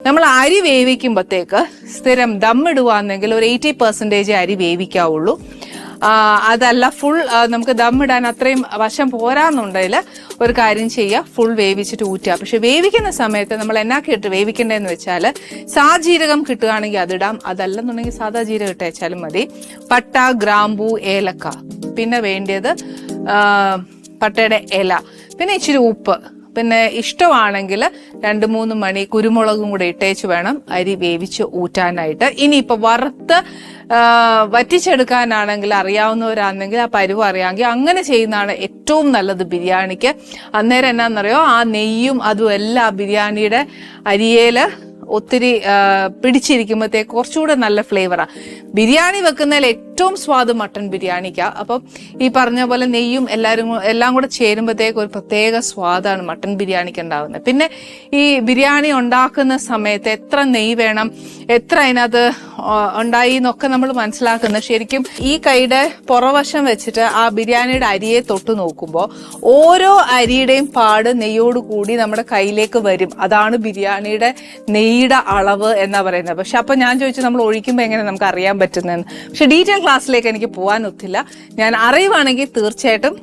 നമ്മൾ അരി വേവിക്കുമ്പോഴത്തേക്ക് സ്ഥിരം ദമ്മിടുവാണെങ്കിൽ ഒരു 80% അരി വേവിക്കാവുള്ളൂ. അതല്ല ഫുൾ നമുക്ക് ദമ്മിടാൻ അത്രയും വശം പോരാന്നുണ്ടെങ്കിൽ ഒരു കാര്യം ചെയ്യുക, ഫുൾ വേവിച്ചിട്ട് ഊറ്റുക. പക്ഷെ വേവിക്കുന്ന സമയത്ത് നമ്മൾ എന്നാക്കി ഇട്ട് വേവിക്കേണ്ടതെന്ന് വെച്ചാൽ സാജീരകം കിട്ടുകയാണെങ്കിൽ അതിടാം, അതല്ലെന്നുണ്ടെങ്കിൽ സാധാ ജീരകം ഇട്ട് വെച്ചാലും മതി. പട്ട, ഗ്രാമ്പൂ, ഏലക്ക, പിന്നെ വേണ്ടത് പട്ടയുടെ ഇല, പിന്നെ ഇച്ചിരി ഉപ്പ്, പിന്നെ ഇഷ്ടമാണെങ്കിൽ 2-3 മണി കുരുമുളകും കൂടെ ഇട്ടേച്ച് വേണം അരി വേവിച്ച് ഊറ്റാനായിട്ട്. ഇനിയിപ്പോൾ വറുത്ത് വറ്റിച്ചെടുക്കാനാണെങ്കിൽ അറിയാവുന്നവരാണെങ്കിൽ ആ പരുവം അറിയാമെങ്കിൽ അങ്ങനെ ചെയ്യുന്നതാണ് ഏറ്റവും നല്ലത് ബിരിയാണിക്ക്. അന്നേരം എന്നാന്നറിയോ, ആ നെയ്യും അതും എല്ലാം ബിരിയാണിയുടെ അരിയേല് ഒത്തിരി പിടിച്ചിരിക്കുമ്പോഴത്തേക്ക് കുറച്ചുകൂടെ നല്ല ഫ്ലേവറാണ്. ബിരിയാണി വെക്കുന്നതിൽ ഏറ്റവും സ്വാദ് മട്ടൺ ബിരിയാണിക്കാണ്. അപ്പം ഈ പറഞ്ഞ പോലെ നെയ്യും എല്ലാം കൂടെ ചേരുമ്പോഴത്തേക്ക് ഒരു പ്രത്യേക സ്വാദാണ് മട്ടൺ ബിരിയാണിക്ക് ഉണ്ടാകുന്നത്. പിന്നെ ഈ ബിരിയാണി ഉണ്ടാക്കുന്ന സമയത്ത് എത്ര നെയ്യ് വേണം, എത്ര അതിനകത്ത് ഉണ്ടായി എന്നൊക്കെ നമ്മൾ മനസ്സിലാക്കുന്നത് ശരിക്കും ഈ കൈയുടെ പുറവശം വെച്ചിട്ട് ആ ബിരിയാണിയുടെ അരിയെ തൊട്ട് നോക്കുമ്പോൾ ഓരോ അരിയുടെയും പാട് നെയ്യോട് കൂടി നമ്മുടെ കയ്യിലേക്ക് വരും. അതാണ് ബിരിയാണിയുടെ നെയ്യുടെ അളവ് എന്നാ പറയുന്നത്. പക്ഷെ അപ്പൊ ഞാൻ ചോദിച്ചു നമ്മൾ ഒഴിക്കുമ്പോൾ എങ്ങനെ നമുക്ക് അറിയാൻ പറ്റുന്നതെന്ന്. പക്ഷെ ഡീറ്റെയിൽ ക്ലാസ്സിലേക്ക് എനിക്ക് പോകാൻ ഒത്തില്ല. ഞാൻ അറിയുവാണെങ്കിൽ തീർച്ചയായിട്ടും